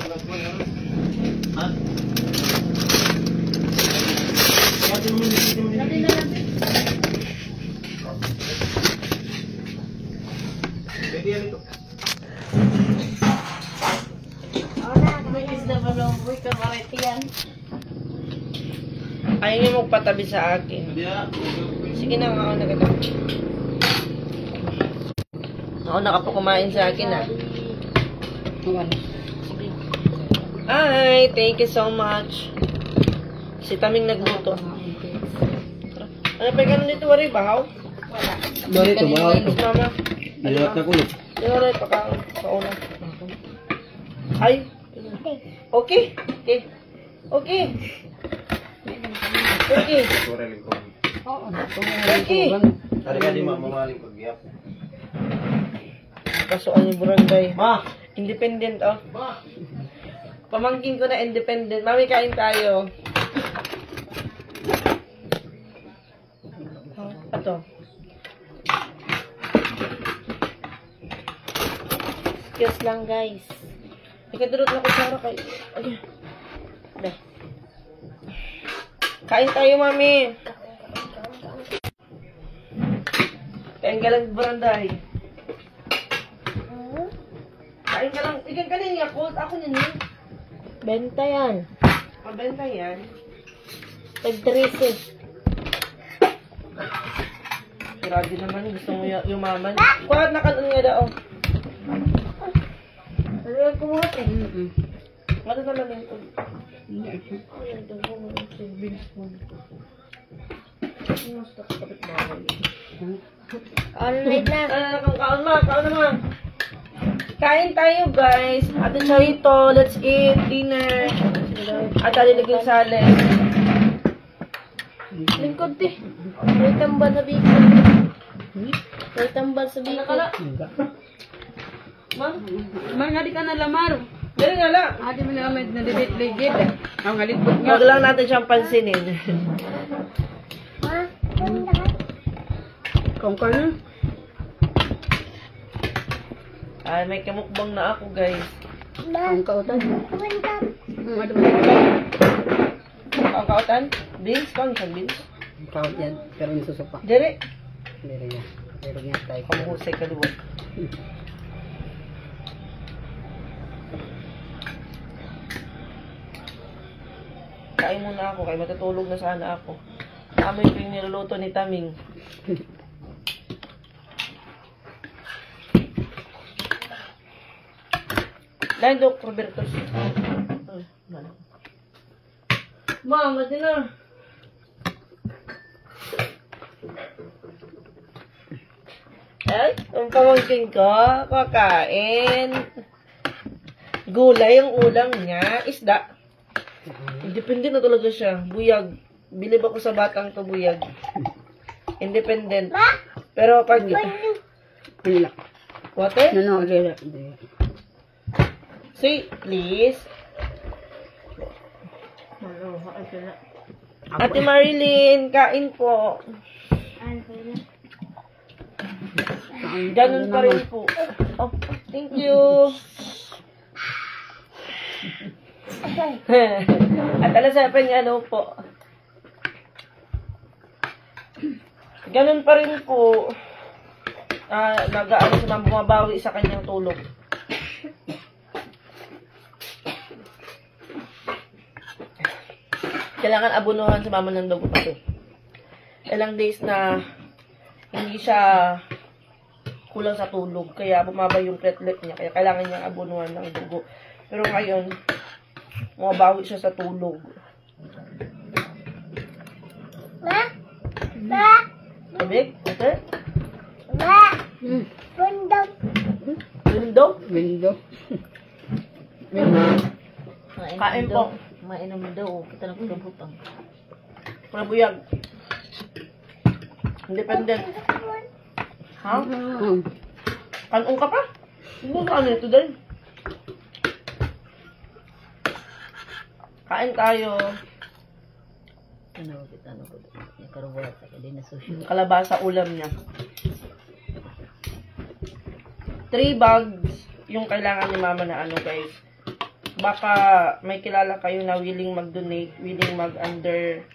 Ha? Pwede yan ito. Ayaw niyo magpatabi sa akin. Sige na, ako na kita. Ako na ka po kumain sa akin, ha. Ay, thank you so much. Si Taming nagluto. Ano pa yung ganun dito, wari, bahaw? Wala. Bari ito, bahaw ito. Mama. Dilat na kulit. Wala, pakauna. Ay. Okay. Okay. Okay. Okay. Okay. Tari ka di mamaling pag-iap. Kasuan yung barangay. Ma! Independent, oh. Pamangkin ko na independent. Mami, kain tayo. Ito. Excuse lang, guys. Ikadurot na kutsara kayo. Okay. Dah. Kain tayo, mami. Kain ka lang, baranday. Kain ka lang. Ikan ka na yung Yakult. Ako na niya. Benta yan. Mabenta yan. Tag-13. Grabe naman. Gusto mo yumaman. Kuhat na kanon nga daw. Ano yung kumuhat eh? Ano naman yung ito? Ay, ito ko mo yung savings mo. Ano sa kapit bawal? Online na. Kaon ma. Kaon naman. Kain tayo, guys. Ate Charito, let's eat dinner. At aliligin sale. Lingkod eh. May tambal sa bikod. May tambal sa bikod. Ma'am? Mar nga di ka nalamar. Dali nga lang. Adi mo na may nadidit-ligid. Ang ngalipot nga. Huwag lang natin siyang pansinin. Kung ka na. Ay, may kamukbang na ako, guys. Ang kautan. Ang kautan? Beans? Pang isang beans? Ang kaut yan. Pero yung susupa. Dali. Pero yan. Pero yan tayo. Kamuhusay ka doon. Kain muna ako, kaya matutulog na sana ako. Naamoy ko yung niluluto ni Taming. Dahil Dok Roberto. Mama, di na. Ay, ang pamangkin ko, kakain. Gulay ang ulam niya, isda. Independent na talaga siya. Buyag. Bilib ako sa batang to, buyag. Independent. Pero pag... Pila. Water? No, lila. Say, please. Ate Marilyn, kain po. Ganun pa rin po. Oh, thank you. At alas sa ano po. Ganun pa rin po. Nag-aano si ma'am bumabawi sa kanyang tulog. Kailangan abunuhan sa mama ng dugo kasi. Ilang days na hindi siya kulang sa tulog. Kaya bumaba yung platelet niya. Kaya kailangan niyang abunuhan ng dugo. Pero ngayon, bumabawi siya sa tulog. Tubig? Water? Window? Window. Kain po. Mainom daw. Kita na putang. Pabuyag. Independent. Ha? Kanon ka pa? Hindi mo ano ito dahil. Kain tayo. Ano ko. Nakarubuhat sa kadin na sushi. Kalabasa ulam niya. 3 bags yung kailangan ni mama na ano guys. baka may kilala kayo na willing mag-donate, willing mag-under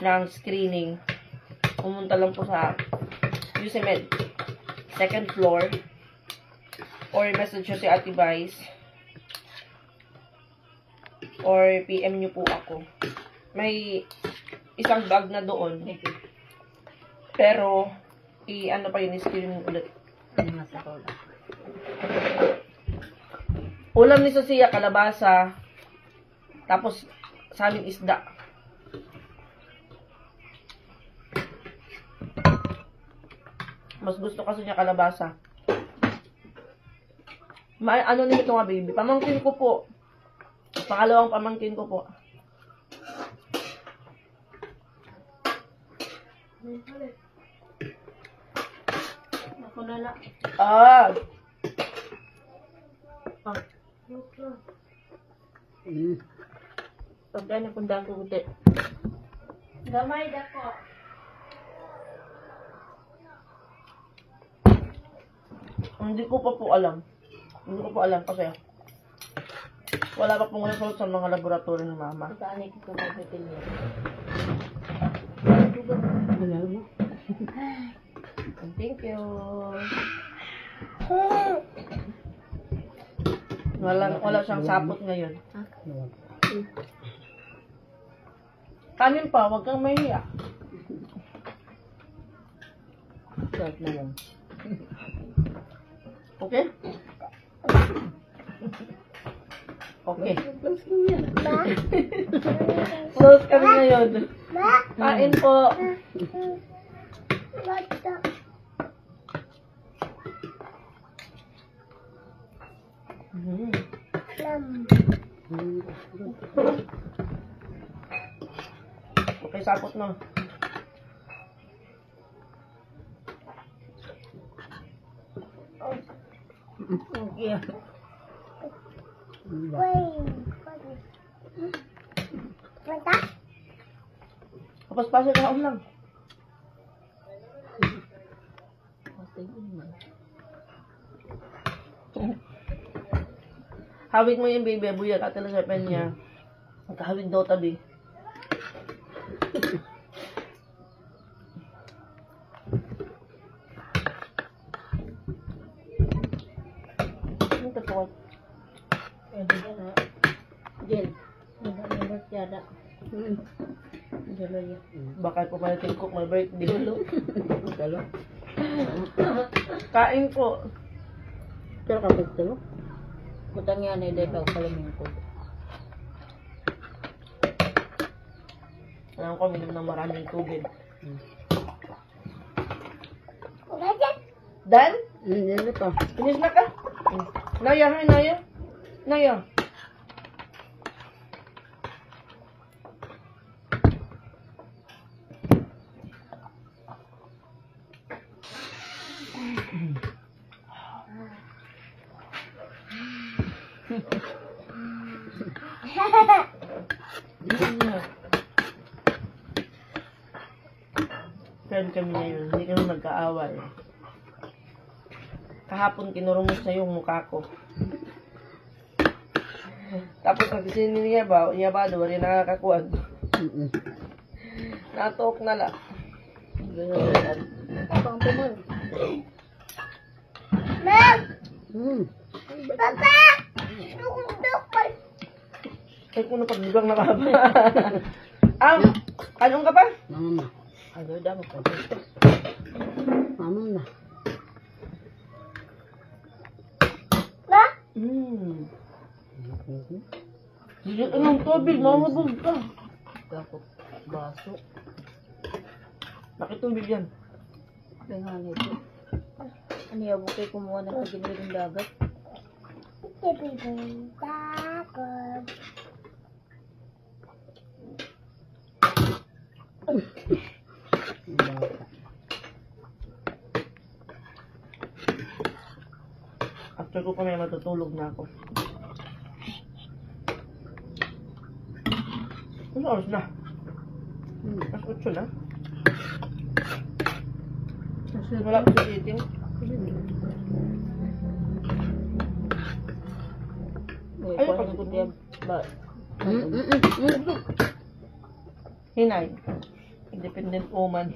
ng screening, pumunta lang po sa UCMed, second floor, or message nyo si Ate Vice, or PM nyo po ako. May isang bag na doon, pero i-ano pa yun, i-screen ulit. Ulam ni Sosia, kalabasa, tapos sa amin isda. Mas gusto kasi niya kalabasa. Ano nito nga, baby? Pamangkin ko po. Pangalawang pamangkin ko po. Ako na lang. Ah! Pagka na kundang kukuti. Gamay dako. Hindi ko pa po alam. Hindi ko pa alam kasi wala pa pong result sa mga laboratory ni Mama. Saan ko kumabitin niya? Alam mo? Thank you. Wala siyang sapot ngayon. Kanin pa, wag kang mahiya. Sarap na lang. Okay? Okay. Close kami ngayon. Kain po. Okay, sapot na. Okay. Tapos pasok ka lang. Hawig mo yung baby, buya ka talaga sa pen niya. Magkahawig daw tabi. Ano ito po? Jen. Nagkakalit yada. Jalo yan. Baka po pala tingkok may birthday. Dalo. Kain po. Pero kapag ito, Kutang yan ay dahil ako palamin ko. Alam ko, minom ng maraming tubig. Dan? hindi pa. Finish na ka? Naya, hi, Naya. Naya. Friend kami ngayon, hindi kami nagkaaway. Kahapon kinurumos na yung mukha ko. Tapos pag sininiyabaw, daw, rin nakakakuan. Natok na lang. Pang tumol. Ay, kung napagbigang na ka ba? Anong ka pa? Mama. Ano daw ko. Mama na. Sige ka ng tubig, mamabog ka. Dapat baso. Bakit tubig yan? Kaya nito. Ano yung bukay kumuha ng kaginiling dagat? After ko kami matutulog na ako. Ano oras na? Mas 8 na? Wala ko sa eating. Ayaw pagod niya. Hinay. Independent woman.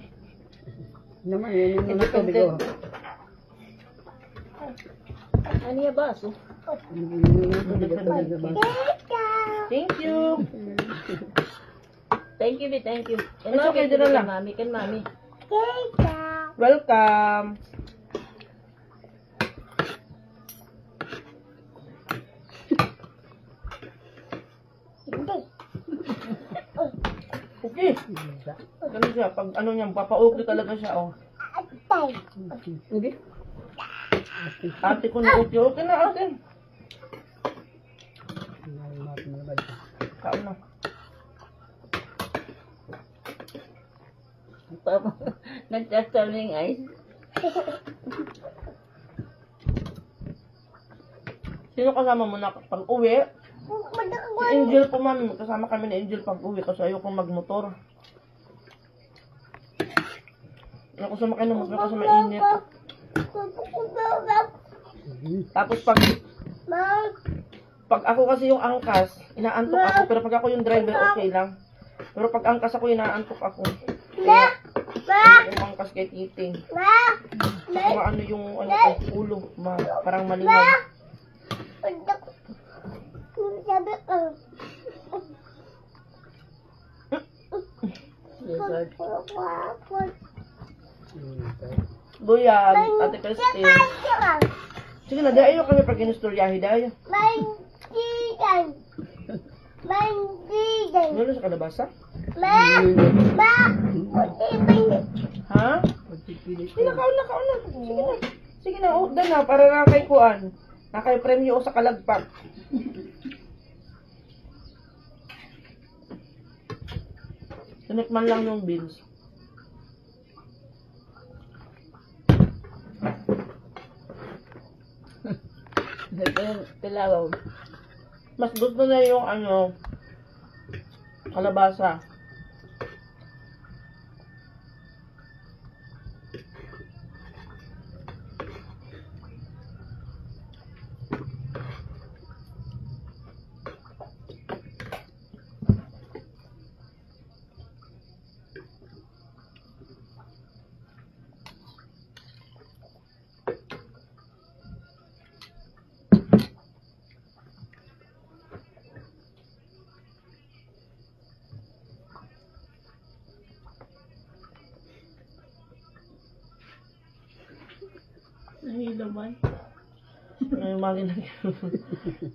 Naman, yun yung mga tubig ko. Ano yung baso? Thank you. Thank you, Bi. Thank you. Kan It's okay, dito lang. Mami, kan mami. Welcome. Okay. Ganun siya. Pag ano niya, papaukli talaga siya, oh. Hindi. Ate ko na okay. Okay na, ate. Kaon na. Nagsasaling ice. Sino kasama mo na pag uwi? Si Angel po, mami. Kasama kami ni Angel pag uwi kasi ayokong magmotor. Ayoko sumakay ng motor kasi mainit. Tapos pag ako kasi yung angkas, inaantok ako. Pero pag ako yung driver, okay lang. Pero pag angkas ako, inaantok ako. Kaya, yung angkas kay titing. Maano yung ulo, parang maliwag. Buyag, Ate Christine. Sige na, dahil kami pag inusturyahi dahil. Meron sa kalabasa? Ha? Sige na, kaon na. Sige na. Sige na, uda na, para nakay kuan. Nakay premyo o sa kalagpak. Sinikman lang yung beans. Talawaw. Mas gusto na yung kalabasa. Nahilaman. May magin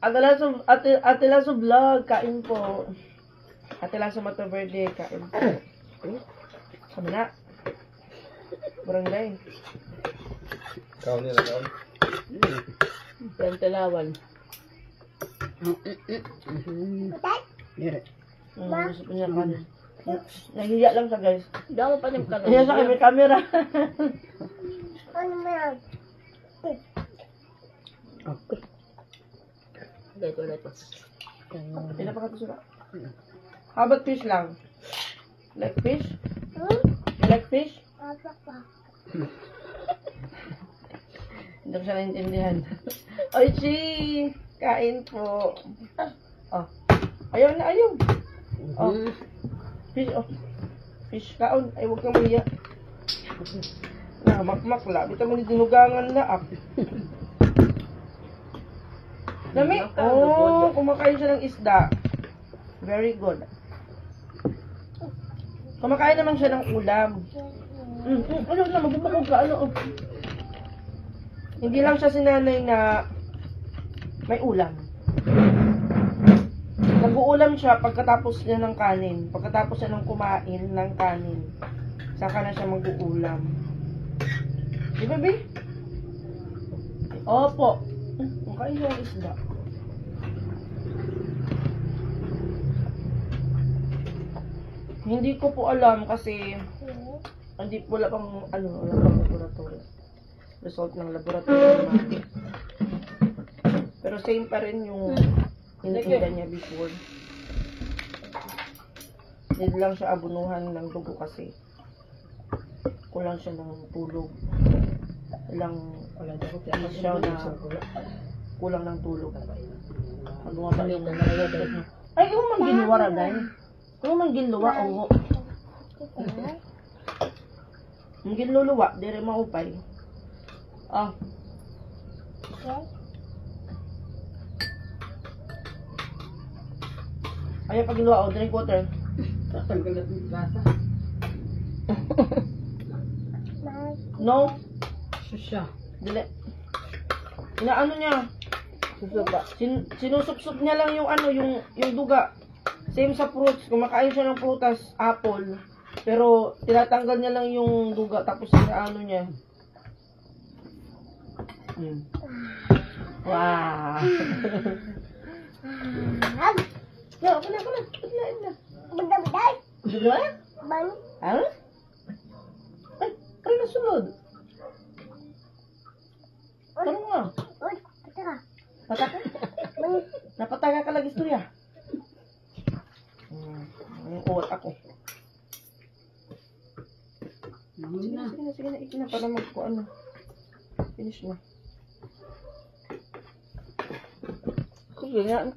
Ate Lasso vlog, kain po. Ate Lasso Mata Verde, kain po. Sama na. Barangay. Kaon nila, kaon. Yan talawan. Gusto ko niya kanin. Nahiya lang siya, guys. Daw pa rin ka Nahiya siya, may camera. Okay. Ulit. Pinapakatusura. How about fish lang? Like fish? You like fish? Hindi ko siya naintindihan. Oy, Chi! Kain po. Oh. Ayaw na, ayaw. Oh. Fish, oh. Fish kaon. Ay, huwag kang mahiya. Makmak la. Dito mo dinugangan na, Lami? Oh, kumakain siya ng isda. Very good. Kumakain naman siya ng ulam. Ano na, magbubukog ka, Hindi lang siya sinanay na may ulam. Nag-uulam siya pagkatapos niya ng kanin. Pagkatapos niya ng kumain ng kanin. Saka na siya mag-uulam. Di ba, Bi? Opo. Kumakain siya ng isda. Hindi ko po alam kasi hindi po wala pang laboratory. Result ng laboratory. Pero same pa rin yung hinihinda niya before. Hindi lang siya abunuhan ng dugo kasi kulang siya ng tulog. Siya na kulang ng tulog. Pag bumaba yung ay, kung man ginuwa ra, dahil. Kung man ginuwa, oo. Kung ginluluwa, di rin maupay. Ah. Ayaw pag ginuwa, oh, drink water. Tatanggalat ng lasa. No? Susya. Dili. Inaano niya? Susuba. Sinusupsup niya lang yung ano, yung duga. Same sa fruits. Kumakain siya ng prutas, apple. Pero tinatanggal niya lang yung duga tapos inaano niya. Wow. Yo, ako na. Paglain na. Duga? Ha? Ay, kaya nasunod. Ano nga? Pataka? Napataga ka lang istorya. Ang uwat ako. Sige na, iki na para magkuhan na. Finish na. Sige nga.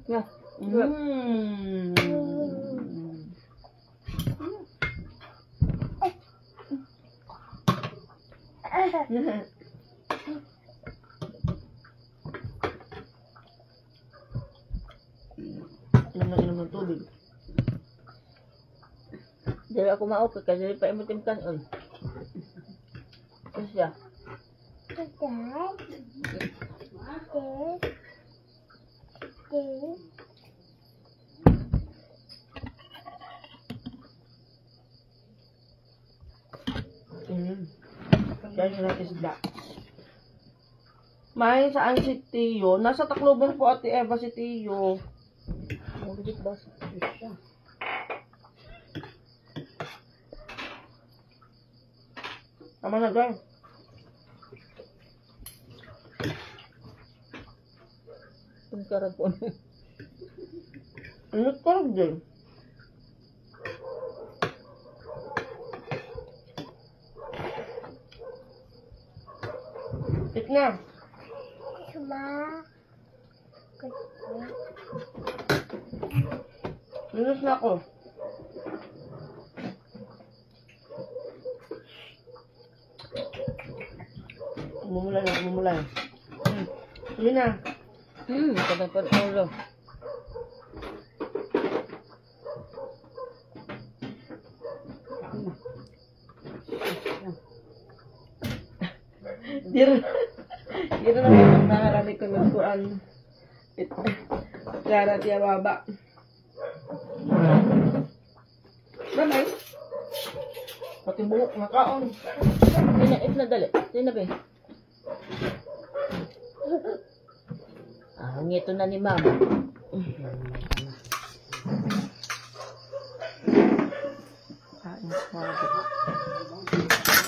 Inom ng tubig. Dili ako maupit kasi dili pa imutim kanon. Susya. Kaya siya ng isda. May, saan si Tiyo? Nasa Tacloban po, Ate Eva, si Tiyo. Mugit ba sa susya? Tama na, guys. Kung karapon. Ano ka lang din? Eat na. Linis na ako. Umumula na. Sige na. Kadapan ulo. Di na naman nakarami ko nagkuhan. Klara tiya baba. Damay. Pati buhok nga kaon. It na dali. Sino ba? Ngito na ni Mama.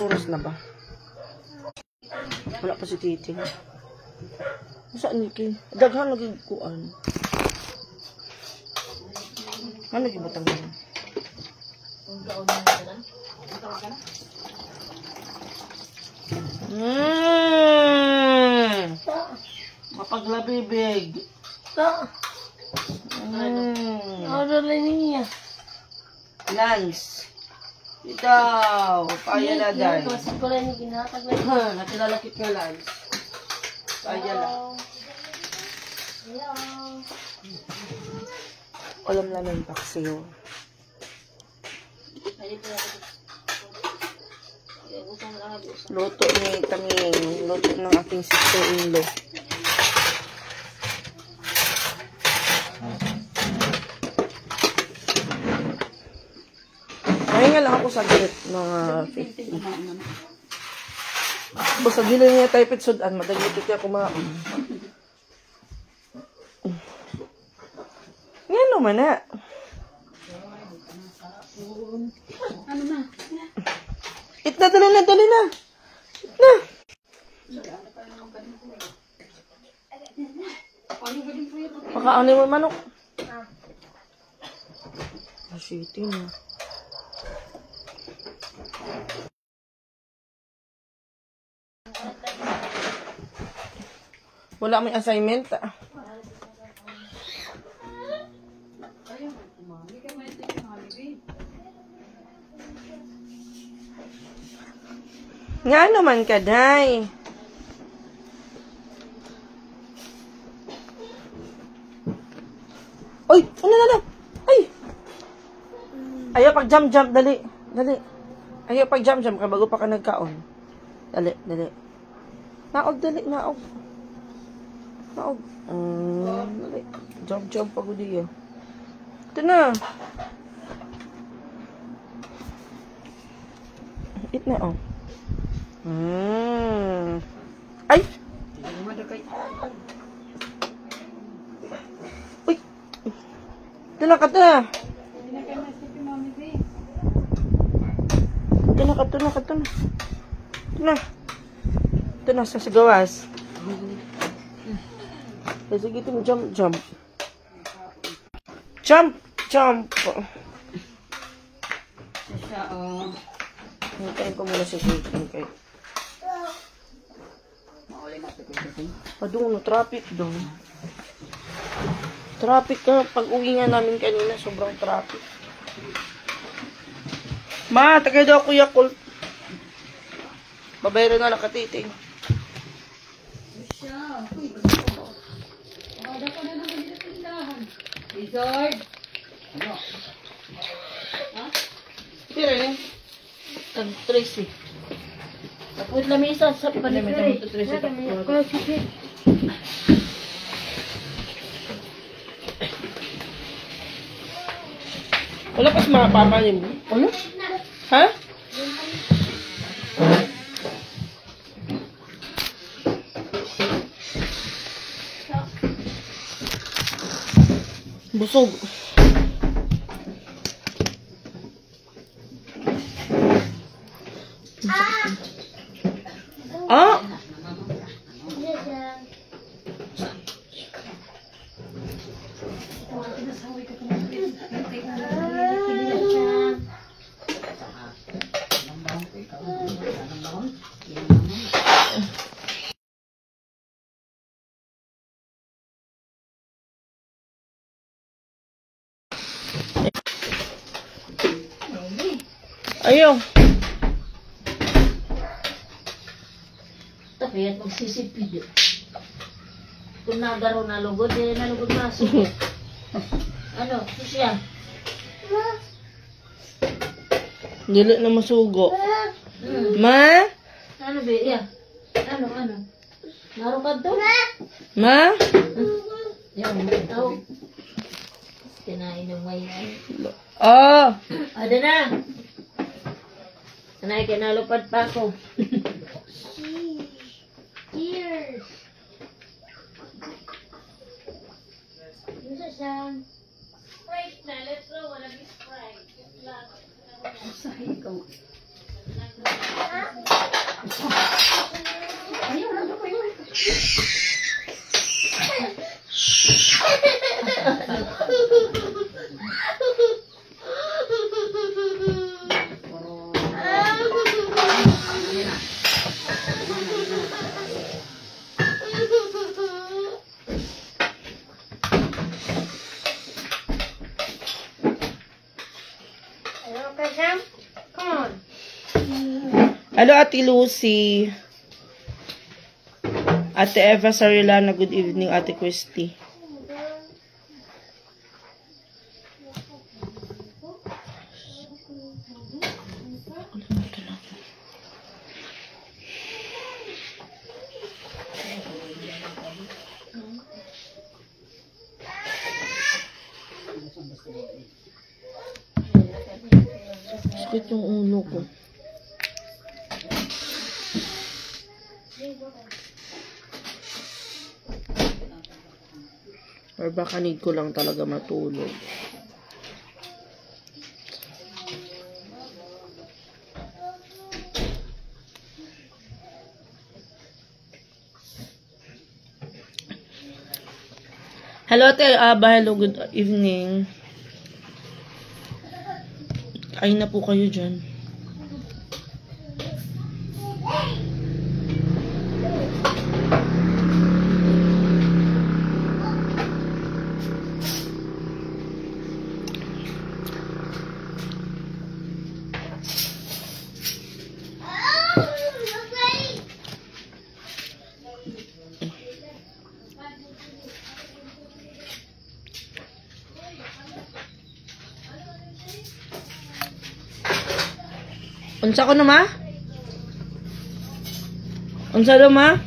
Oras na ba? Wala pa si Titi. Saan Niki? Daghan lagi kuan. Ano gibutang mo? Mapaglabibig. Order na niya. Lance. Ikaw. Kaya na dahil. Kasi ko lang yung ginatag na. Nakilalakit nga Lance. Kaya na. Alam na ng taksiyo. Luto ni Taming. Luto ng aking sister-in-law. Ngayon nga lang ako sa gilid mga 50. Basta gilid niya tayo pitsudan. Madagitit niya kumaon. Ngayon naman na. Ano na? It na, dali na. It na. Pakaanin mo manok. Masiti na. Wala may assignment. Nga naman ka, day. Uy! Ano? Ay! Ayaw pag jump. Dali. Ayaw pag jump ka bago pa ka nagkaon. Dali. Naog. Dali. Jump pag udi. Ito na. Eat na, oh. Ay! Uy! Ito na. Ito na, sa gawas. Sige, ito mo, jump. Jump! Hintayin ko muna si Kate. Padung, traffic doon. Traffic na. Pag-uwi nga namin kanina, sobrang traffic. Ma, tagay daw ako Yakult. Babayaran na lang katiting. Lizard. Pero yun. Ang Tracy. Tapos lamisa sa panikari. Wala pa sa mga papanin mo? Ano? Ha? Busog. Ah! Ayaw. Tapi at magsisipid. Kung nagaro na lugod, di na lugod maso. Ano? Susya? Dili na masugo. Ma? Ano ba? Yeah. Ano? Naro ka to? Ma? Yung tao. Kinain ng mayan. Oh! Ada na. Sanay kinalupad pa ako. Cheers! Ano siya? Sprite na. Let's go. Walang Sprite. Sahi ko. Come on. Hello, Ate Lucy. Ate Eva Sarilana, good evening, Ate Christy. Sakit yung ulo ko. Or baka need ko lang talaga matulog. Hello, Ate Aba. Hello, good evening. Kain na po kayo dyan. Unsa ko na ma? Unsa daw ma?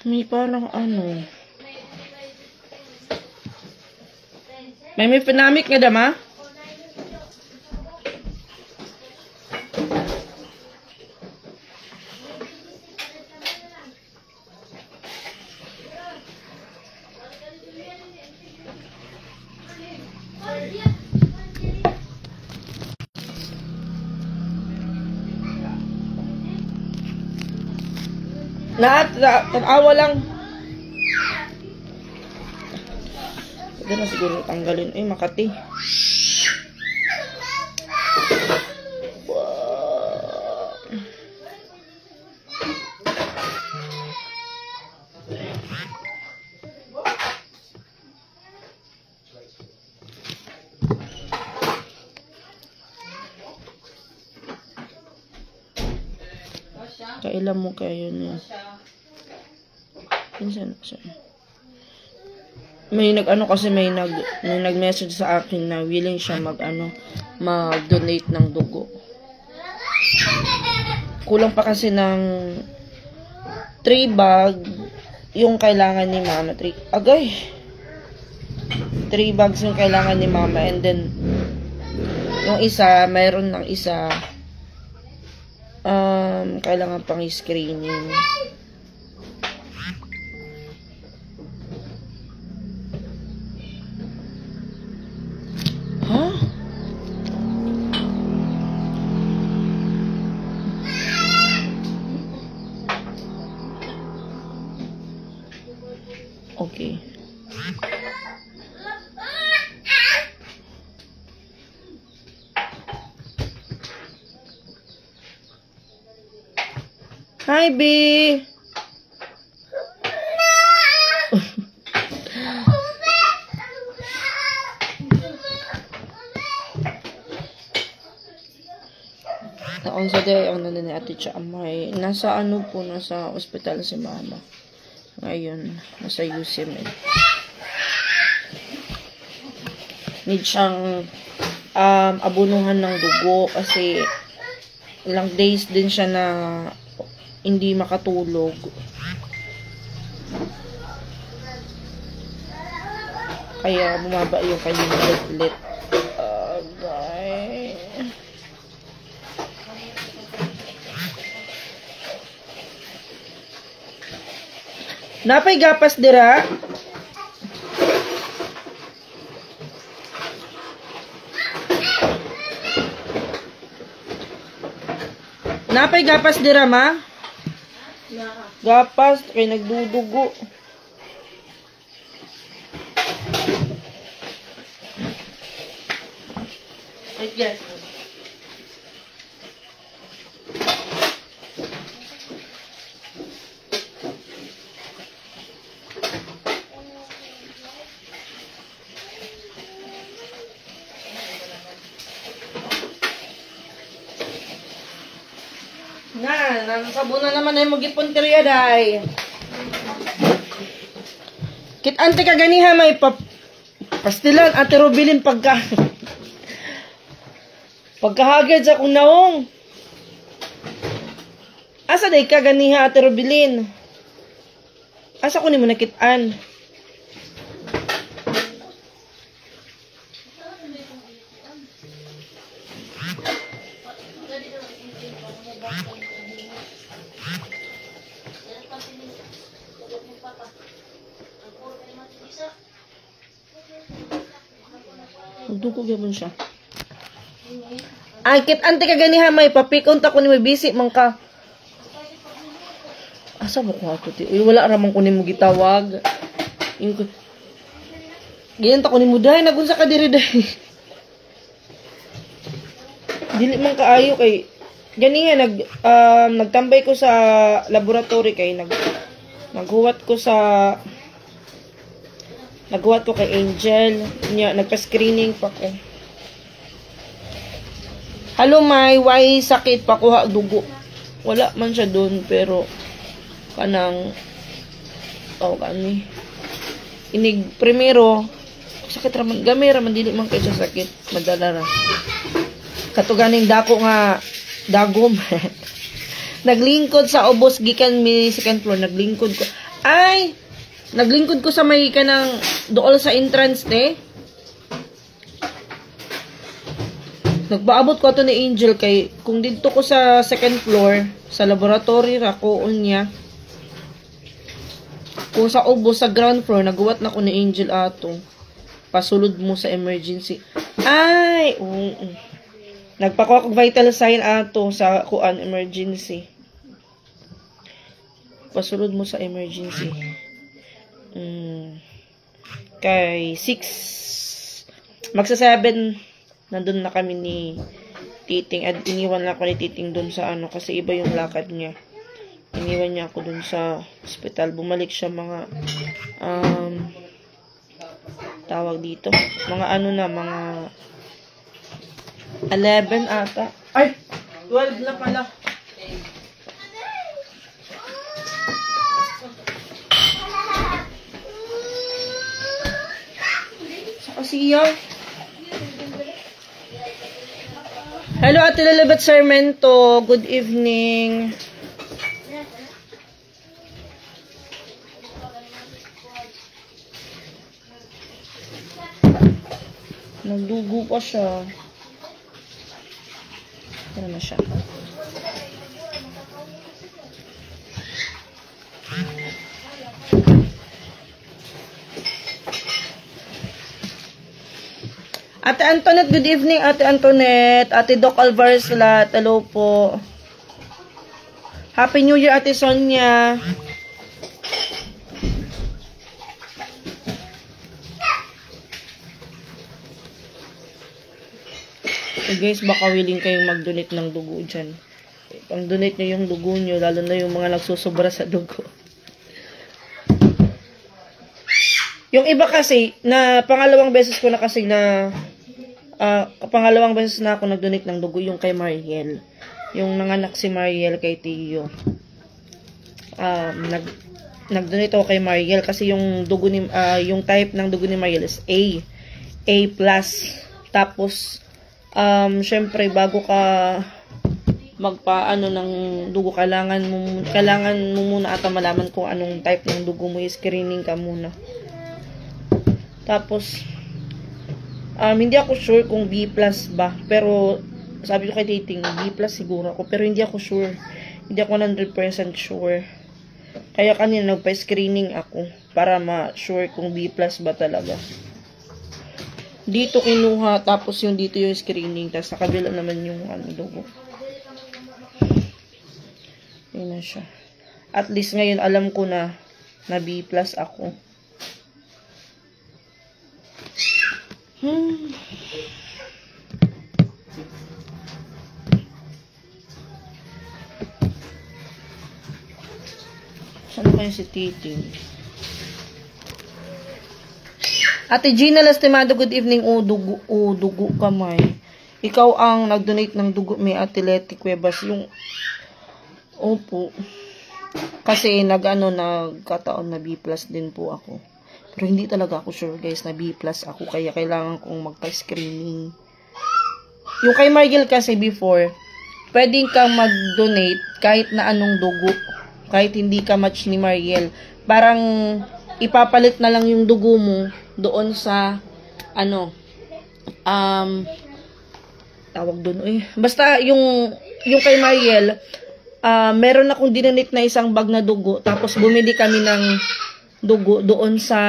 May parang ano. May pinamik nga dama? Tanawa lang. Pwede na siguro tanggalin. Ay, Makati. Kailan mo kayo niya? Pinsan siya. May nag-message sa akin na willing siya mag-donate ng dugo. Kulang pa kasi ng 3 bag yung kailangan ni mama. 3 bags yung kailangan ni mama, and then yung isa, mayroon ng isa kailangan pang screening. Huh? Okay. Hi, B. Taon sa day, ang nana ni Ate Chamay. Nasa ospital si mama. Ngayon, nasa UCM. Need siyang abunuhan ng dugo kasi ilang days din siya na hindi makatulog. Kaya bumaba yung kanyang platelet. Napay gapas dira. Napay gapas dira ma? Gapas kay nagdudugo. Yes. Nakabunan naman ay mag-ipunteriya, day. Kit ante ka ganiha may pastilan ate Robilin pagkahagad sa kung naong. Asa day ka ganiha ate Robilin? Asa ko ni mo nakitaan? Magdugo gyapon siya. Ay, kit ante ka ganiha may papikon ta ko ni may bisi man ka. Asa mo ko ato ti? Wala ra man ko nimo gitawag. Giyan ta ko nimo day nagunsa ka diri day. Dili man kaayo kay ganiha nagtambay ko sa laboratory kay naghuwat ko kay Angel. Nagpa-screening pa ko. Hello, May. Why sakit? Pakuha dugo. Wala man siya doon, pero kanang kani. Inig, primero, sakit raman. Gamay raman, dili man kayo sa sakit. Madala ra. Katuganing dako nga dagom. Naglingkod sa ubos gikan mi second floor. Naglingkod ko. Ay! Naglingkod ko sa may kanang dool sa entrance te. Nagpaabot ko ato ni Angel kay kung dito ko sa second floor sa laboratory ra ko unya. Kung sa ubos sa ground floor naguwat na ko ni Angel ato. Pasulod mo sa emergency. Ay, nagpakuha kog vital sign ato sa kuan emergency. Pasulod mo sa emergency. Kay 6 magsa 7 nandun na kami ni Titing at iniwan na ako ni Titing dun sa ano kasi iba yung lakad niya. Iniwan niya ako dun sa hospital. Bumalik siya mga tawag dito. Mga ano na, mga 11 ata. Ay! 12 na pala. Sa kasiya. Hello, Ate Lalabat Sarmento. Good evening. Nagdugo pa siya. Ano na siya? Ate Antoinette, good evening, Ate Antoinette. Ate Doc Alvarez lahat, hello po. Happy New Year, Ate Sonia. So guys, baka willing kayong mag-donate ng dugo dyan. Pang donate nyo yung dugo nyo, lalo na yung mga nagsusobra sa dugo. Yung iba kasi, na pangalawang beses ko na kasi na, pangalawang beses na ako nag-donate ng dugo, yung kay Mariel. Yung nanganak si Mariel kay Tiyo. Nag-donate ako kay Mariel kasi yung dugo ni, yung type ng dugo ni Mariel is A. A+. Tapos, syempre, bago ka magpaano ng dugo, kailangan mo muna ata malaman kung anong type ng dugo mo, screening ka muna. Tapos, hindi ako sure kung B+ ba. Pero, sabi ko kay Titing, B+ siguro ako. Pero hindi ako sure. Hindi ako 100% sure. Kaya kanina nagpa-screening ako para ma-sure kung B+ ba talaga. Dito kinuha, tapos yung dito yung screening. Tapos sa kabila naman yung dugo. Yun na siya. At least ngayon alam ko na B+ ako. Saan kayo si Titing? Ate Gina Lastimado, good evening. Dugo kamay. Ikaw ang nag-donate ng dugo, may Ate Leti Cuevas. Yung opo. Kasi nagkataon na B+ din po ako. Pero hindi talaga ako sure guys na B+ ako. Kaya kailangan kong magpa-screening. Yung kay Margil kasi before, pwedeng kang mag-donate kahit na anong dugo. Kahit hindi ka match ni Mariel. Parang ipapalit na lang yung dugo mo doon sa tawag doon. Basta yung kay Mariel, meron akong dinonate na isang bag na dugo. Tapos bumili kami ng dugo doon sa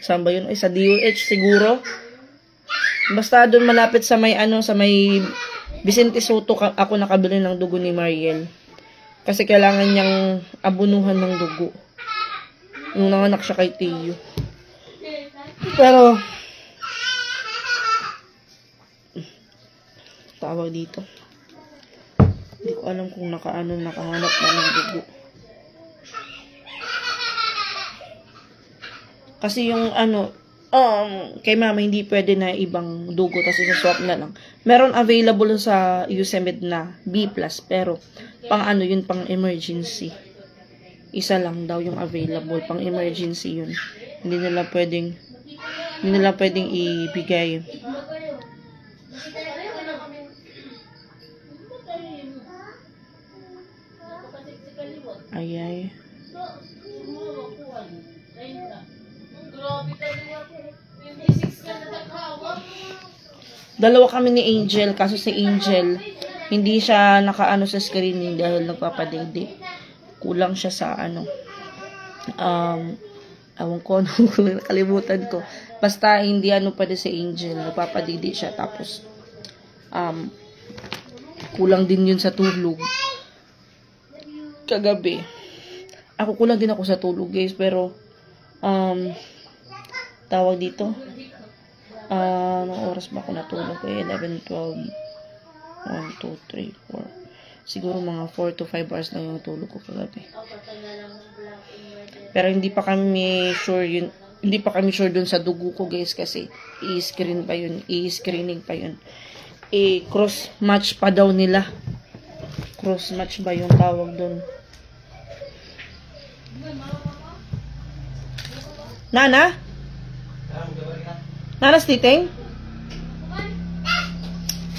saan ba yun? Sa DOH siguro. Basta doon malapit sa may sa may Vicente Soto ako nakabili ng dugo ni Mariel. Kasi kailangan niyang abunuhan ng dugo. Nung nanganak siya kay Tiyo. Pero tawag dito. Hindi ko alam kung nakahanap na ng dugo. Kasi yung kay mama hindi pwede na ibang dugo kasi swap na lang. Meron available sa USMED na B+, pero pang ano yun, pang emergency. Isa lang daw yung available, pang emergency yun. Hindi nila pwedeng ibigay. Ayay. Dalawa kami ni Angel, kaso si Angel hindi siya nakaano sa screening dahil nagpapadede. Kulang siya sa ano. Awang ko, nakalimutan ko. Basta hindi ano pa din si Angel, nagpapadede siya. Tapos, kulang din yun sa tulog. Kagabi. Ako kulang din ako sa tulog, guys. Pero, tawag dito. Anong oras ba ako natulog? 11, 12, 1, 2, 3, 4. Siguro mga 4 to 5 hours lang yung tulog ko kagabi. Pero hindi pa kami sure dun sa dugo ko, guys, kasi i-screening pa yun. Cross match pa daw nila. Cross match ba yung tawag dun? Nana? Nanas titing?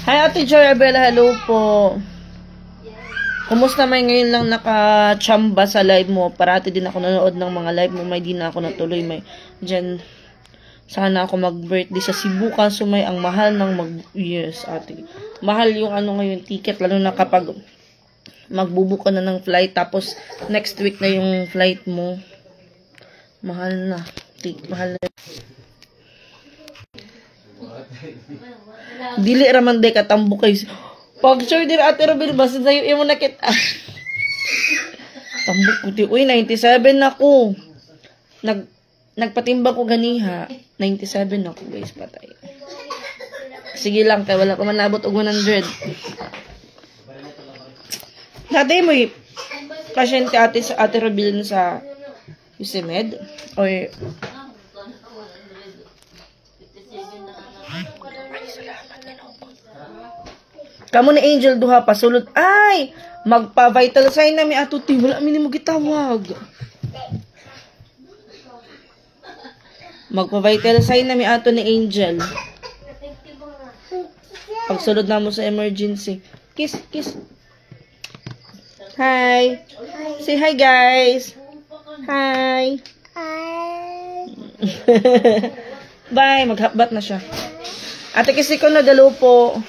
Hi, Ate Joy Abela. Hello po. Kumusta may ngayon lang nakachamba sa live mo? Parati din ako nanood ng mga live mo. May di na ako natuloy. May dyan. Sana ako mag-birthday sa Cebu. Kaso may ang mahal ng yes, ate. Mahal yung ano ngayon ticket. Lalo na kapag magbubuka na ng flight. Tapos next week na yung flight mo. Mahal na. Mahal na. Dili raman de katambo kay pag sure dir Ate Robel basta sayo imo nakit tambok puti uy 97 ako nagpatimbang ko ganiha 97 ako guys patay sige lang kay wala pa man nabot og 100 dati mo pasyente Ate Robel sa USMED or kamo ni Angel duha pa sulod ay magpa-vital sign na mi ato ti wala mi nimo gitawag magpa-vital sign na mi ato ni Angel pag sulod na mo sa emergency kiss hi say hi guys hi bye maghapbat na siya ate kasi ko na dalo po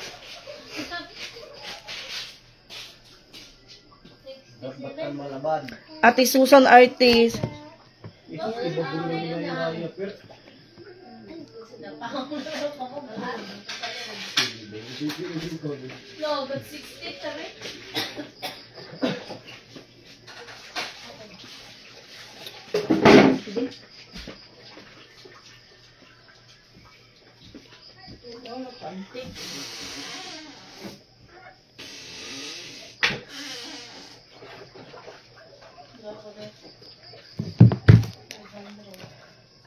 Ate Susan Artist. No, but 60 tabi.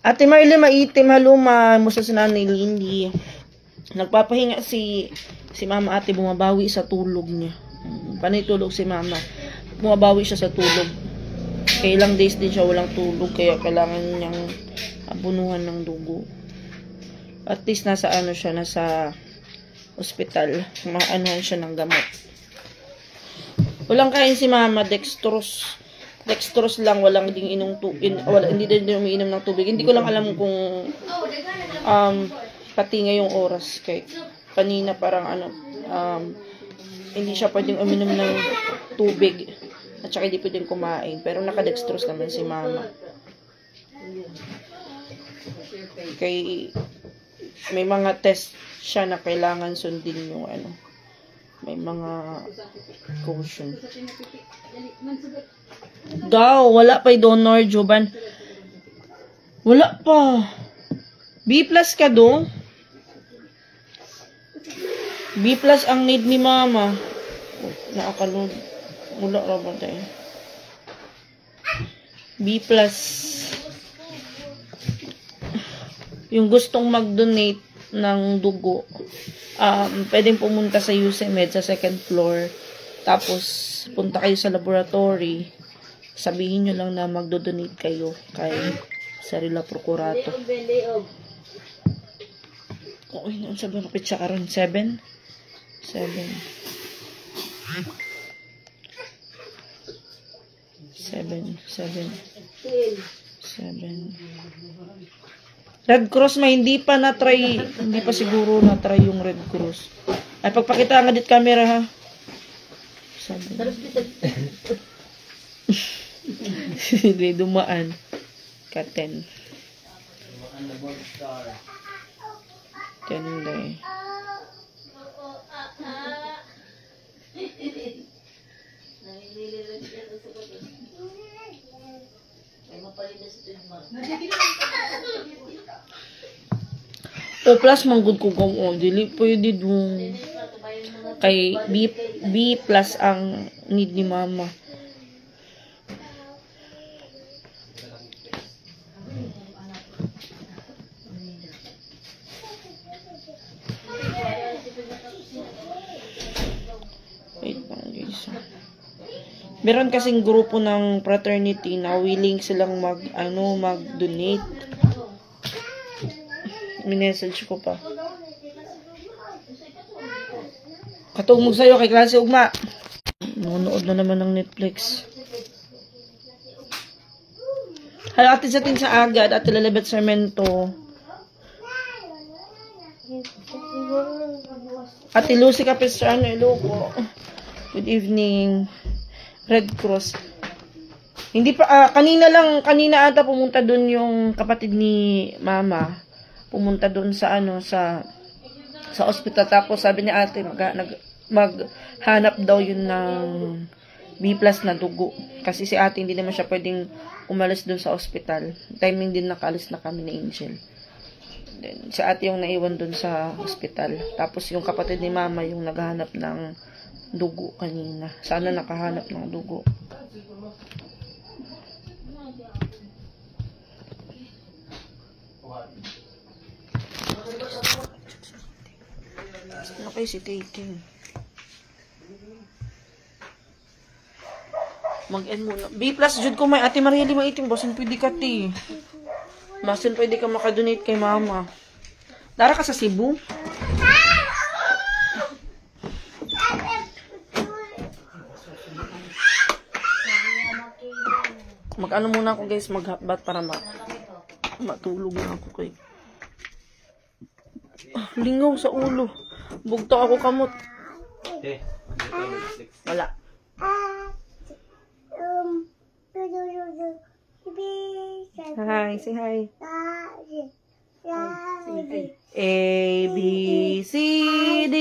Ate Marley maitim haluma musta si Nanay Lindy. Nagpapahinga si Mama ate bumabawi sa tulog niya. Panay tulog si Mama. Bumabawi siya sa tulog. Kailang days din siya walang tulog kaya kailangan niyang abunuhan ng dugo. At least nasa ospital. Maanuhan siya ng gamot. Walang kain si Mama, dextrose lang, walang ding hindi din umiinom ng tubig. Hindi ko lang alam kung pati ngayong oras kay kanina parang hindi siya pwedeng uminom ng tubig at saka hindi pwedeng kumain pero nakadextrose naman si Mama. Kay may mga test siya na kailangan sundin yung may mga caution. Daw, wala pa donor, Joban. Wala pa. B+ ka do? B+ ang need ni Mama. Nakakalod. Wala ra ba tayo? B+. yung gustong mag-donate ng dugo, pwedeng pumunta sa UCMed sa second floor. Tapos, punta kayo sa laboratory. Sabihin nyo lang na magdo-donate kayo kay Sarila Procurato. Okay na, sabi na pitsa karon 7. 7. Red Cross hindi pa siguro na-try yung Red Cross. Ay, pagpakita nga dit camera ha. 7. Hindi dumaan. Ka 10. 10 day. O plus manggod ko kung dili pwede dun. Kay B plus ang need ni mama. Wait lang guys. Meron kasing grupo ng fraternity na willing silang mag-donate. Minessage ko pa. Katungmog sa'yo kay klase ugma. Nanonood na naman ng Netflix. Halatin sa tin sa agad at Lilibet Sarmento. Ate Lucy Capistrano, hello po. Good evening. Red Cross. Hindi pa, kanina ata pumunta dun yung kapatid ni mama. Pumunta dun sa sa ospital. Tapos sabi ni ate, maghanap daw yun ng B plus na dugo. Kasi si ate hindi naman siya pwedeng umalis dun sa ospital. Timing din nakaalis na kami ni Angel. Then, si ate yung naiwan dun sa ospital. Tapos yung kapatid ni mama yung naghahanap ng dugo kanina. Sana nakahanap ng dugo. Ano kayo si Tating? Mag-end muna. B plus, jud ko may ate Marieli maiting. Basin pwede ka ti. Basin pwede ka makadonate kay mama. Dara ka sa Cebu? Mag-ano muna ako guys, maghatbat para matulog na ako kay. Lingaw sa ulo. Bugto ako kamot. Wala. Hi, say hi. A, B, C, D.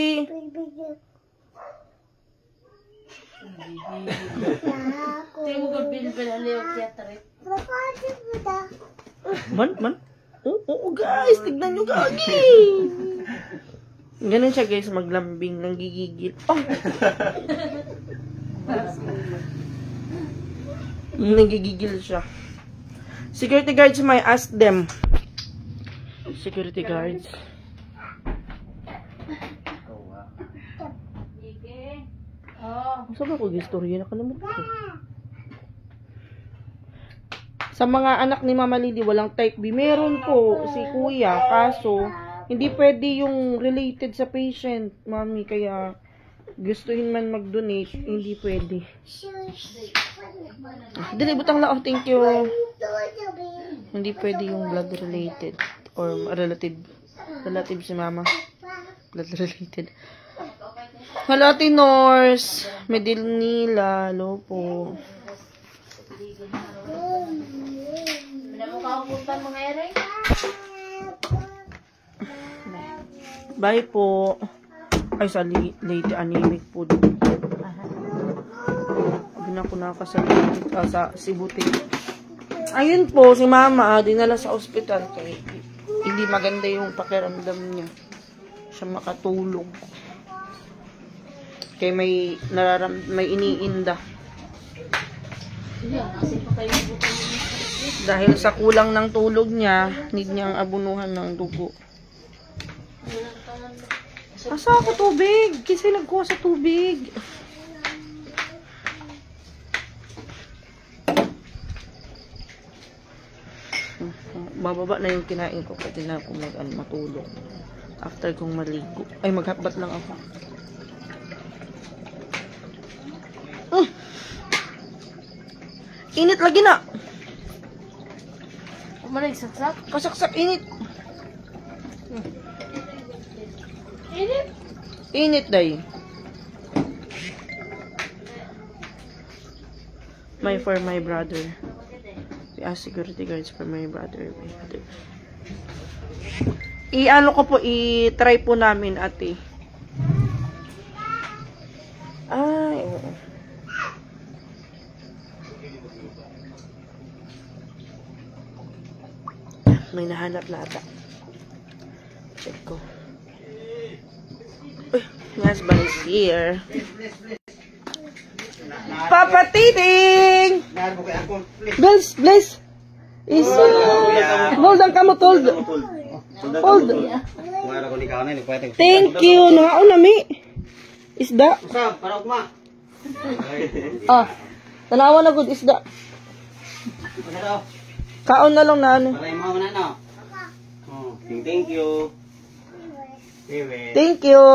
Man? Oo guys, tignan nyo gagi. Ganun siya guys, maglambing, nanggigigil. Oh! Nanggigigil siya. Security guards, may ask them. Security guards. Saan ako gistorya? Nakalimutan ko. Sa mga anak ni Mama Lily, walang type B. Meron po si Kuya, kaso hindi pwede yung related sa patient, Mami. Kaya gustuhin man mag-donate, hindi pwede. Dili, butang lang. Oh, thank you. Hindi pwede yung blood related or relative si Mama. Blood related. Hello, Ate Norse. Medilnila. Hello po. Bye po. Ay, sa late anemic po dito. Sabi na ko nakasalit sa Sibuti. Ayun po, si Mama, dinala sa ospital. Kaya hindi maganda yung pakiramdam niya. Siya makatulog. Kaya may iniinda. Kasi pa kayo butang mo. Dahil sa kulang ng tulog niya, need niyang abunuhan ng dugo. Asa ako tubig? Kasi nagkuha sa tubig. Bababa na yung kinain ko pati na ako matulog. After kong maligo. Ay, maghatbat lang ako. Init lagi na. Magsaksak. Kasaksak, init. Init. Init, day. For my brother. We ask security guards for my brother. I-ano ko po, i-try po namin, ate. Ay, oo. May nahanap na ata. Check ko. Uy, my husband is here. Papa Titing! Bless! Is, hold ang kamot, hold. Hold. Thank you. Nangaon nami. Isda. Ah, tanawa na good isda. Kaon na lang na ano. Thank you. Thank you.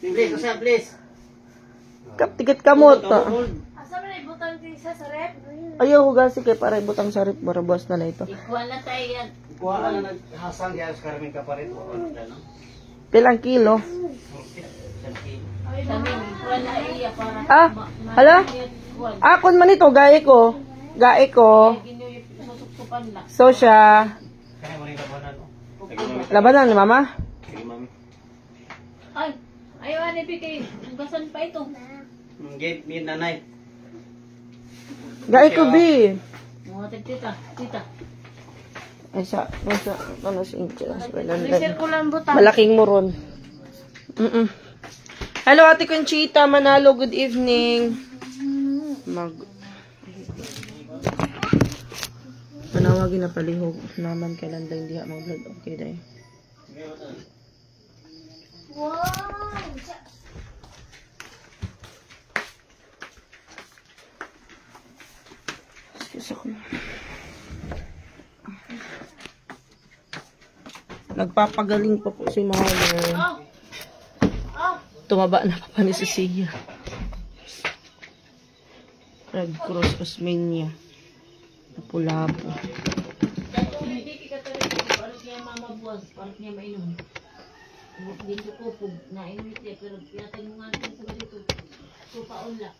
Please. Tikit kamot. Asa man ibutang sa rep? Ayaw hugasi kay para ibutang sa rip barabas na ito. Ikuha na tayo yan. Kuha ka na naghasang diyan sa karaming kaparit. Pilang kilo? Kami, ikuha na iya para Ah, hala? Akon man ito, gae ko. Susuksupan na. So siya. Kaya mo rin kapanan. Labanan ni mama? Sige, mami. Ay, ayaw ni Piki. Ugasan pa ito. Gate, ni nanay. Gae ko, bi. Mga tita. Ay, ano si Inches? Reset ko lang butang. Malaking muron. Hello, Ate Conchita Manalo. Good evening. Manawagin na palihog naman kailan daw hindi mag-vlog. Okay, day. Wow. Excuse ako. Nagpapagaling pa po si Mother. Tumaba na pa ni Cecilia. Red Cross Osmeña. Lapu-lapu. Hindi kikatarin. Parang niya mamabuwas. Parang niya mainom. Hindi ko kupog. Nainumit niya. Pero pinatay mo nga natin sa dito. Tupaon lang.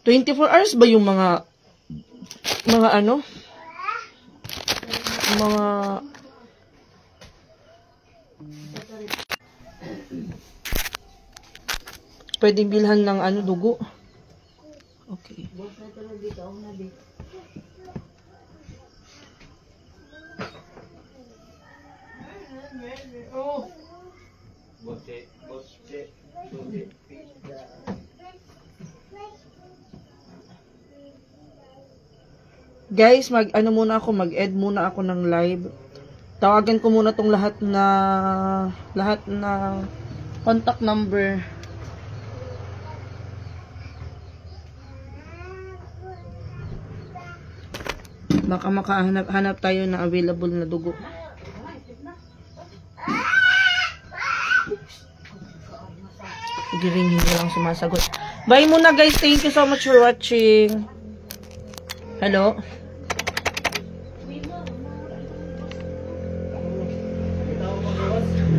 24 hours ba yung mga ano? Mga pwedeng bilhan ng ano, dugo. Okay. Buwas na ito na dito. Ako na dito. Guys, mag-add muna ako ng live. Tawagan ko muna tong lahat na contact number. Baka makahanap tayo na available na dugo. Giring hindi lang sumasagot. Bye muna guys. Thank you so much for watching. Hello?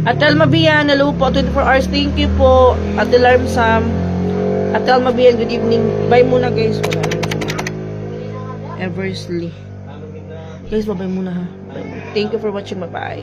Atel Mabian, hello po, 24 hours, thank you po. Atel Armsam, Atel Mabian, good evening. Bye muna guys. Eversley. Guys, bye muna ha. Thank you for watching, bye bye.